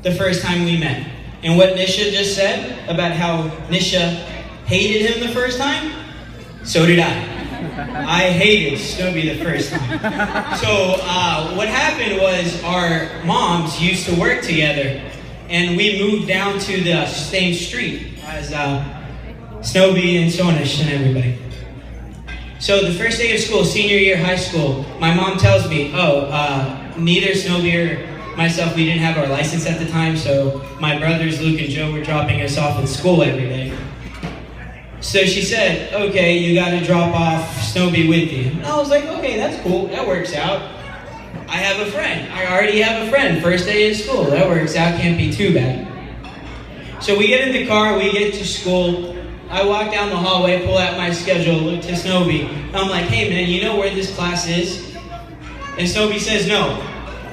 the first time we met. And what Nisha just said about how Nisha hated him the first time, so did I. I hated Snowy the first time. So what happened was our moms used to work together, and we moved down to the same street as Snowy and Sonish and everybody. So the first day of school, senior year high school, my mom tells me, neither Snowy or myself, we didn't have our license at the time, so my brothers Luke and Joe were dropping us off at school every day. So she said, okay, you got to drop off Snowy with you. And I was like, okay, that's cool, that works out. I have a friend. I already have a friend. First day of school, that works out, can't be too bad. So we get in the car, we get to school. I walk down the hallway, pull out my schedule, look to Snowy. I'm like, hey man, you know where this class is? And Snowy says no.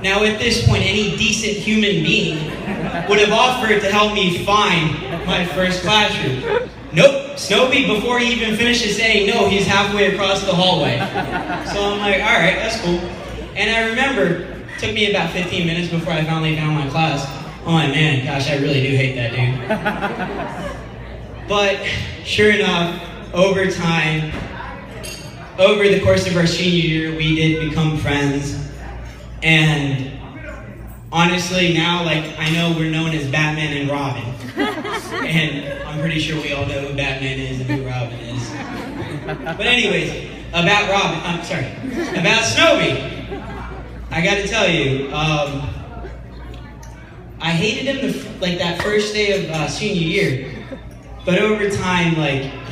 Now at this point, any decent human being would have offered to help me find my first classroom. Nope, Snowy, before he even finishes saying no, he's halfway across the hallway. So I'm like, all right, that's cool. And I remember, it took me about 15 minutes before I finally found my class. I'm like, man, gosh, I really do hate that dude. But sure enough, over time, over the course of our senior year, we did become friends. And honestly, now, I know we're known as Batman and Robin. And I'm pretty sure we all know who Batman is and who Robin is. But anyways, about Snowy. I gotta tell you, I hated him that first day of senior year. But over time,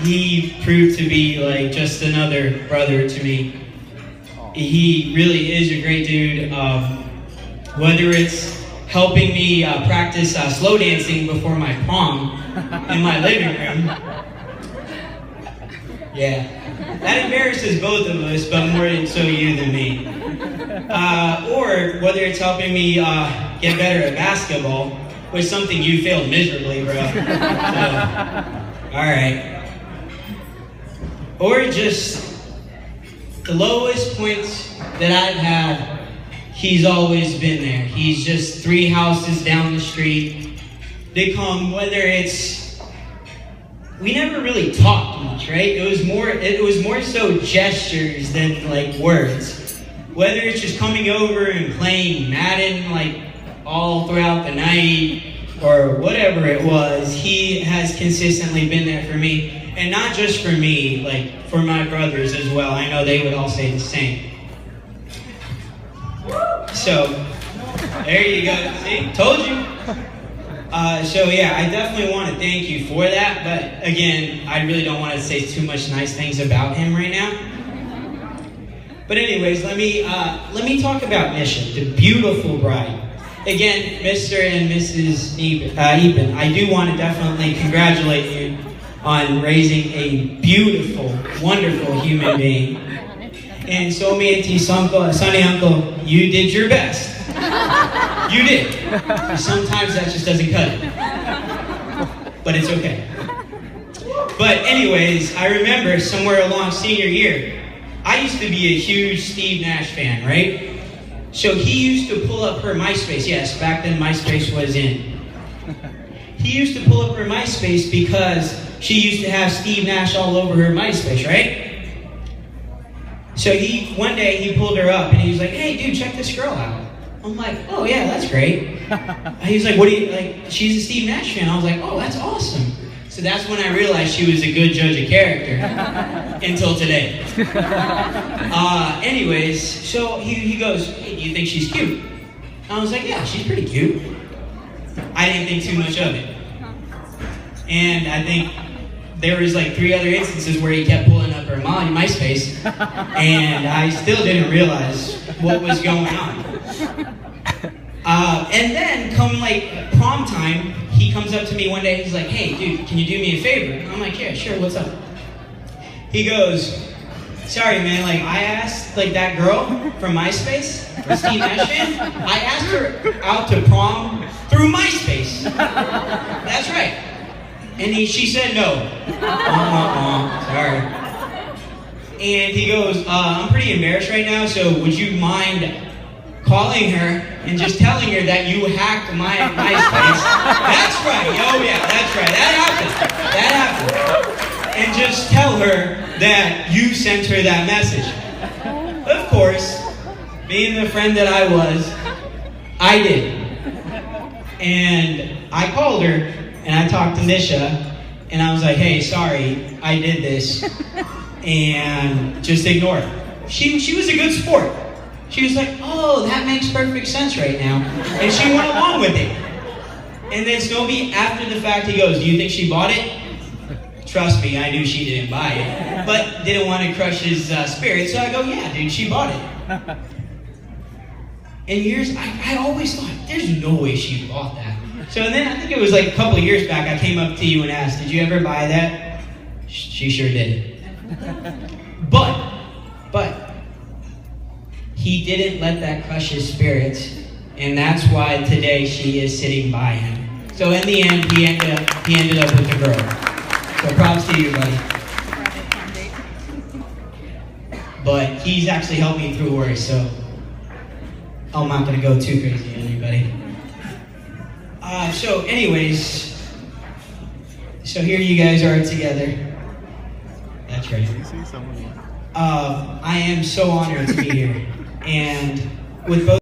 he proved to be just another brother to me. He really is a great dude. Whether it's helping me practice slow dancing before my prom in my living room. Yeah, that embarrasses both of us, but more so you than me. Or whether it's helping me get better at basketball, which is something you failed miserably, bro. So, all right. Or just the lowest points that I've had, he's always been there. He's just 3 houses down the street. They come, whether it's, we never really talked much, right? It was more so gestures than words. Whether it's just coming over and playing Madden all throughout the night or whatever it was, he has consistently been there for me. And not just for me, for my brothers as well. I know they would all say the same. So, there you go. See? Told you. So yeah, I definitely want to thank you for that. But again, I really don't want to say too much nice things about him right now. But anyways, let me talk about Nisha, the beautiful bride. Again, Mr. and Mrs. Eben, I do want to definitely congratulate you on raising a beautiful, wonderful human being. And Somi and Sonny Uncle, you did your best. You did. Sometimes that just doesn't cut it. But it's okay. But anyways, I remember somewhere along senior year, I used to be a huge Steve Nash fan, right? So he used to pull up her MySpace. Yes, back then MySpace was in. He used to pull up her MySpace because she used to have Steve Nash all over her MySpace, right? So one day he pulled her up and he was like, hey dude, check this girl out. I'm like, oh yeah, that's great. He was like, what do you, she's a Steve Nash fan. I was like, oh, that's awesome. So that's when I realized she was a good judge of character. Until today. Anyways, so he goes, hey, do you think she's cute? I was like, yeah, she's pretty cute. I didn't think too much of it. And I think there was 3 other instances where he kept pulling up her MySpace, and I still didn't realize what was going on. And then come prom time, he comes up to me one day, he's like, hey dude, can you do me a favor? And I'm like, yeah, sure, what's up? He goes, sorry man, I asked that girl from MySpace, Steve Nash fan, I asked her out to prom through MySpace. That's right. And she said no. Sorry. And he goes, I'm pretty embarrassed right now, so would you mind calling her and just telling her that you hacked my MySpace. That's right. Oh yeah, that's right. That happened. And just tell her that you sent her that message. Of course, being the friend that I was, I did. And I called her and I talked to Nisha and I was like, hey, sorry, I did this. And just ignore it. She was a good sport. She was like, oh, that makes perfect sense right now. And she went along with it. And then Snowy, after the fact, he goes, do you think she bought it? Trust me, I knew she didn't buy it. But didn't want to crush his spirit, so I go, yeah, dude, she bought it. And years, I always thought, there's no way she bought that. So then, I think it was like a couple of years back, I came up to you and asked, did you ever buy that? She sure did. But, he didn't let that crush his spirits, and that's why today she is sitting by him. So in the end, he ended up with a girl. So props to you, buddy. But he's actually helped me through worse, so I'm not going to go too crazy on anybody. So anyways, so here you guys are together. That's right. I am so honored to be here. And with both